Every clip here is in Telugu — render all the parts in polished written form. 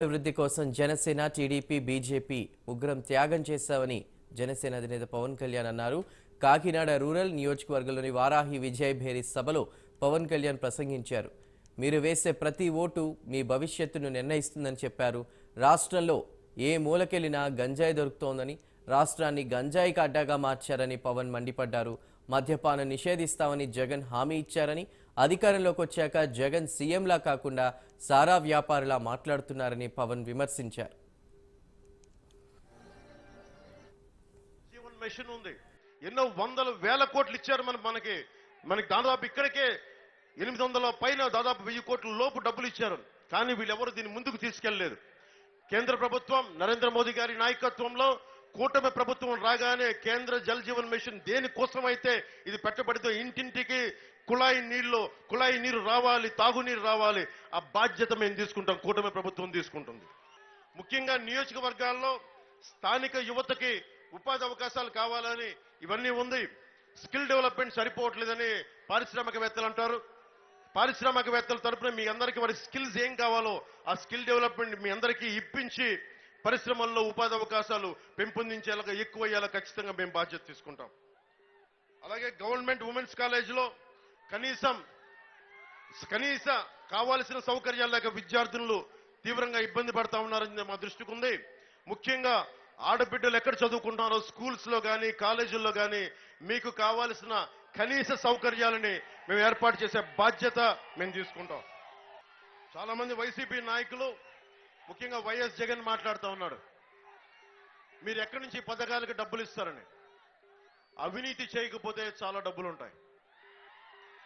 అభివృద్ధి కోసం జనసేన టీడీపీ బీజేపీ ఉగ్రం త్యాగం చేశామని జనసేన అధినేత పవన్ కళ్యాణ్ అన్నారు. కాకినాడ రూరల్ నియోజకవర్గంలోని వారాహి విజయ్ భేరి సభలో పవన్ కళ్యాణ్ ప్రసంగించారు. మీరు వేసే ప్రతి ఓటు మీ భవిష్యత్తును నిర్ణయిస్తుందని చెప్పారు. రాష్ట్రంలో ఏ మూలకెళ్లినా గంజాయి దొరుకుతోందని, రాష్ట్రాన్ని గంజాయికి అడ్డాగా మార్చారని పవన్ మండిపడ్డారు. మద్యపానం నిషేధిస్తామని జగన్ హామీ ఇచ్చారని, అధికారంలోకి వచ్చాక జగన్ సీఎంలా కాకుండా సారా వ్యాపారులా మాట్లాడుతున్నారని పవన్ విమర్శించారు. జీవన్ మిషన్ ఉంది, ఎన్నో వందల వేల కోట్లు ఇచ్చారు. మనకి దాదాపు ఇక్కడికే 800 పైన దాదాపు 1000 కోట్ల లోపు డబ్బులు ఇచ్చారు. కానీ వీళ్ళెవరు దీన్ని ముందుకు తీసుకెళ్లలేదు. కేంద్ర ప్రభుత్వం నరేంద్ర మోదీ గారి నాయకత్వంలో కూటమి ప్రభుత్వం రాగానే కేంద్ర జల్ జీవన్ మిషన్ దేనికోసమైతే ఇది పెట్టబడితే ఇంటింటికి కుళాయి నీరు రావాలి, తాగునీరు రావాలి. ఆ బాధ్యత మేము తీసుకుంటాం, కూటమి ప్రభుత్వం తీసుకుంటుంది. ముఖ్యంగా నియోజకవర్గాల్లో స్థానిక యువతకి ఉపాధి అవకాశాలు కావాలని ఇవన్నీ ఉంది. స్కిల్ డెవలప్మెంట్ సరిపోవట్లేదని పారిశ్రామికవేత్తలు అంటారు. పారిశ్రామికవేత్తల తరపున మీ అందరికీ వారి స్కిల్స్ ఏం కావాలో ఆ స్కిల్ డెవలప్మెంట్ మీ అందరికీ ఇప్పించి పరిశ్రమల్లో ఉపాధి అవకాశాలు పెంపొందించేలాగా ఎక్కువయ్యేలా ఖచ్చితంగా మేము బాధ్యత తీసుకుంటాం. అలాగే గవర్నమెంట్ ఉమెన్స్ కాలేజీలో కనీస కావాల్సిన సౌకర్యాలు లేక విద్యార్థులు తీవ్రంగా ఇబ్బంది పడతా ఉన్నారని మా దృష్టికి ఉంది. ముఖ్యంగా ఆడబిడ్డలు ఎక్కడ చదువుకుంటున్నారో స్కూల్స్ లో కానీ కాలేజీల్లో కానీ మీకు కావాల్సిన కనీస సౌకర్యాలని మేము ఏర్పాటు చేసే బాధ్యత మేము తీసుకుంటాం. చాలా మంది వైసీపీ నాయకులు ముఖ్యంగా వైఎస్ జగన్ మాట్లాడుతూ ఉన్నాడు, మీరు ఎక్కడి నుంచి పథకాలకు డబ్బులు ఇస్తారని. అవినీతి చేయకపోతే చాలా డబ్బులు ఉంటాయి.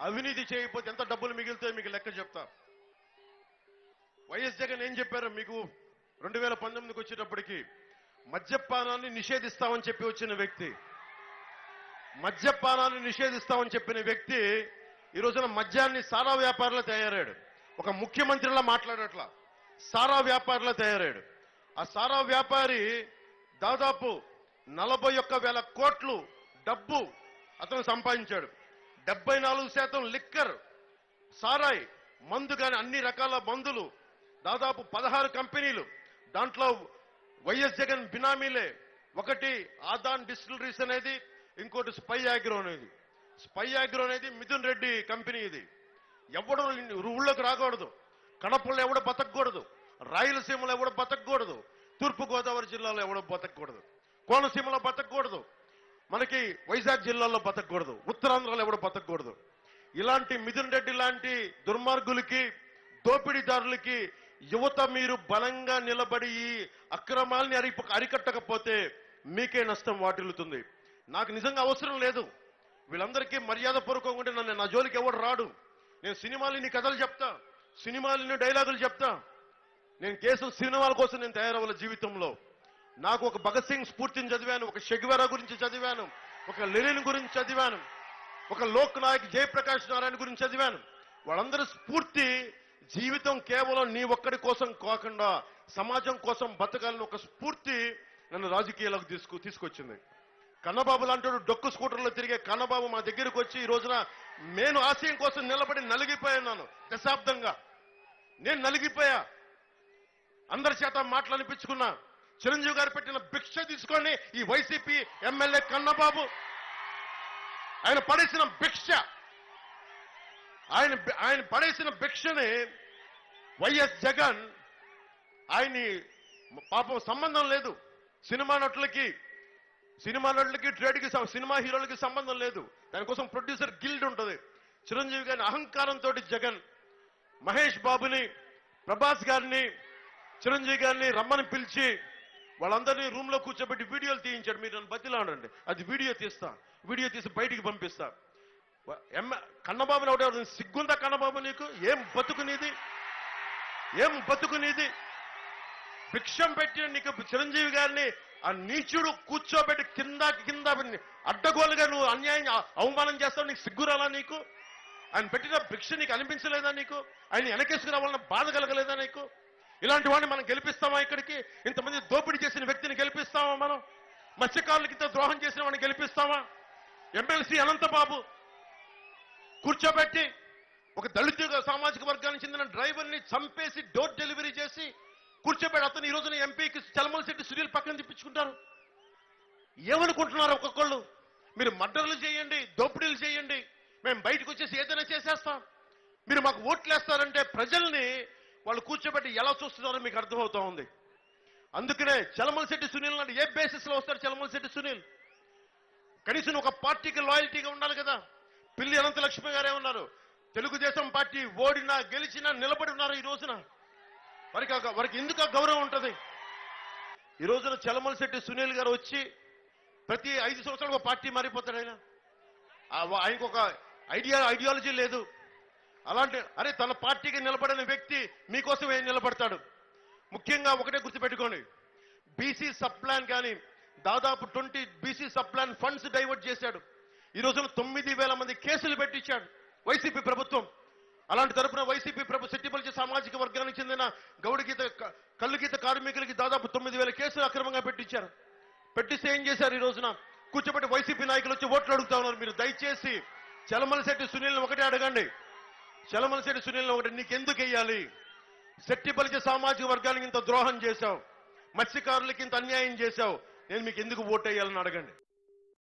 అవినీతి చేయకపోతే ఎంత డబ్బులు మిగిలితే మీకు లెక్క చెప్తా. వైఎస్ జగన్ ఏం చెప్పారు మీకు 2019కి వచ్చేటప్పటికి మద్యపానాన్ని నిషేధిస్తామని చెప్పి వచ్చిన వ్యక్తి, మద్యపానాన్ని నిషేధిస్తామని చెప్పిన వ్యక్తి ఈ రోజున మద్యాన్ని సారా వ్యాపారులా తయారయ్యాడు. ఒక ముఖ్యమంత్రిలా మాట్లాడట్లా, సారా వ్యాపారిలా తయారయ్యాడు. ఆ సారా వ్యాపారి దాదాపు 41,000 కోట్లు డబ్బు అతను సంపాదించాడు. 74% లిక్కర్, సారాయి, మందు కానీ అన్ని రకాల మందులు, దాదాపు 16 కంపెనీలు. దాంట్లో వైఎస్ జగన్ బినామీలే. ఒకటి ఆదాన్ డిస్టిలరీస్ అనేది, ఇంకోటి స్పై ఆగ్రో అనేది. స్పై ఆగ్రో అనేది మిథున్ రెడ్డి కంపెనీ. ఇది ఎవడు ఊళ్ళోకి రాకూడదు, కడపలో ఎవడో బతకూడదు, రాయలసీమలో ఎవడో బతకూడదు, తూర్పు గోదావరి జిల్లాలో ఎవడో బతకూడదు, కోనసీమలో బతకూడదు, మనకి వైజాగ్ జిల్లాలో బతకూడదు, ఉత్తరాంధ్రలో ఎవడో బతకూడదు. ఇలాంటి మిథున్ రెడ్డి లాంటి దుర్మార్గులకి, దోపిడీదారులకి యువత మీరు బలంగా నిలబడి ఈ అక్రమాల్ని అరికట్టకపోతే మీకే నష్టం వాటిల్లుతుంది. నాకు నిజంగా అవసరం లేదు, వీళ్ళందరికీ మర్యాద పూర్వకంగా ఉంటే నా జోలికి ఎవడు రాడు. నేను సినిమాలని కథలు చెప్తా, సినిమాలని డైలాగులు చెప్తా. నేను కేసు సినిమాల కోసం నేను తయారవ్వాలి జీవితంలో. నాకు ఒక భగత్ సింగ్ స్ఫూర్తిని చదివాను, ఒక షెగ్వెరా గురించి చదివాను, ఒక లెనిన్ గురించి చదివాను, ఒక లోక్ నాయక్ జయప్రకాష్ నారాయణ గురించి చదివాను. వాళ్ళందరూ స్ఫూర్తి జీవితం కేవలం నీ ఒక్కడి కోసం కాకుండా సమాజం కోసం బతకాలని ఒక స్ఫూర్తి నన్ను రాజకీయాలకు తీసుకొచ్చింది. కన్నబాబు లాంటి డొక్కు స్కూటర్లో తిరిగే కన్నబాబు మా దగ్గరకు వచ్చి ఈ రోజున నేను ఆశయం కోసం నిలబడి నలిగిపోయాను. దశాబ్దంగా నేను నలిగిపోయా. అందరి చేత మాటలు అనిపించుకున్నా. చిరంజీవి గారు పెట్టిన భిక్ష తీసుకొని ఈ వైసీపీ ఎమ్మెల్యే కన్నబాబు ఆయన పడేసిన భిక్ష, ఆయన పడేసిన భిక్షని వైఎస్ జగన్ ఆయన్ని పాపం సంబంధం లేదు. సినిమా నటులకి ట్రేడ్కి, సినిమా హీరోలకి సంబంధం లేదు. దానికోసం ప్రొడ్యూసర్ గిల్డ్ ఉంటుంది. చిరంజీవి గారిని అహంకారంతో జగన్ మహేష్ బాబుని, ప్రభాస్ గారిని, చిరంజీవి గారిని రమ్మని పిలిచి వాళ్ళందరినీ రూమ్ లో కూర్చోబెట్టి వీడియోలు తీయించాడు. మీరు నన్ను బతిలాడండి, అది వీడియో తీసి బయటికి పంపిస్తా. కన్నబాబుని ఒకటి సిగ్గుందా కన్నబాబు నీకు? ఏం బతుకునేది? భిక్షం పెట్టి నీకు చిరంజీవి గారిని ఆ నీచుడు కూర్చోబెట్టి కింద అడ్డగోలుగా నువ్వు అన్యాయం అవమానం చేస్తావు. నీకు సిగ్గురాలా? నీకు ఆయన పెట్టిన భిక్ష నీకు అనిపించలేదా? నీకు ఆయన వెనకేసుకురావాలన్న బాధ కలగలేదా నీకు? ఇలాంటి వాడిని మనం గెలిపిస్తామా? ఇక్కడికి ఇంతమంది దోపిడీ చేసిన వ్యక్తిని గెలిపిస్తామా? మనం మత్స్యకారులకి ఇంత ద్రోహం చేసిన వాడిని గెలిపిస్తామా? ఎమ్మెల్సీ అనంతబాబు కూర్చోబెట్టి ఒక దళిత సామాజిక వర్గానికి చెందిన డ్రైవర్ని చంపేసి డోర్ డెలివరీ చేసి కూర్చోబెట్టి అతను ఈ రోజున ఎంపీకి చలమలశెట్టి సునీల్ పక్కన తిప్పించుకుంటారు. ఏమనుకుంటున్నారు ఒక్కొక్కళ్ళు? మీరు మర్డర్లు చేయండి, దోపిడీలు చేయండి, మేము బయటకు వచ్చేసి ఏదైనా చేసేస్తాం, మీరు మాకు ఓట్లు వేస్తారంటే ప్రజల్ని వాళ్ళు కూర్చోబెట్టి ఎలా చూస్తున్నారో మీకు అర్థమవుతా ఉంది. అందుకనే చలమలశెట్టి సునీల్ నాడు ఏ బేసిస్ లో వస్తారు? చలమలశెట్టి సునీల్ కనీసం ఒక పార్టీకి లాయల్టీగా ఉండాలి కదా. పిల్లి అనంతలక్ష్మి గారే ఉన్నారు, తెలుగుదేశం పార్టీ ఓడినా గెలిచినా నిలబడి ఉన్నారు. ఈ రోజున వారికి ఎందుకు ఆ గౌరవం ఉంటుంది? ఈ రోజున చలమలశెట్టి సునీల్ గారు వచ్చి ప్రతి 5 సంవత్సరాలు ఒక పార్టీ మారిపోతాడు. ఆయనకు ఒక ఐడియాలజీ లేదు. అలాంటి తన పార్టీకి నిలబడిన వ్యక్తి మీకోసం ఏం నిలబడతాడు? ముఖ్యంగా ఒకటే గుర్తుపెట్టుకోండి, బీసీ సబ్ ప్లాన్ కానీ దాదాపు 20 BC sub plan funds divert చేశాడు. ఈ రోజున 9,000 మంది కేసులు పెట్టించాడు వైసీపీ ప్రభుత్వం. అలాంటి తరపున వైసీపీ సెట్టిపల్లి సామాజిక వర్గానికి చెందిన కల్లు గీత కార్మికులకి దాదాపు 9,000 కేసులు అక్రమంగా పెట్టించారు. పెట్టిస్తే ఏం చేశారు? ఈ రోజున కూర్చోబెట్టి వైసీపీ నాయకులు వచ్చి ఓట్లు అడుగుతా ఉన్నారు. మీరు దయచేసి చలమలశెట్టి సునీల్ని ఒకటే అడగండి, చలమలశెట్టి సునీల్ని ఒకటి, నీకెందుకు వెయ్యాలి? సెట్టిపల్లి సామాజిక వర్గానికి ఇంత ద్రోహం చేశావు, మత్స్యకారులకి ఇంత అన్యాయం చేశావు, నేను మీకు ఎందుకు ఓటు వేయాలని అడగండి.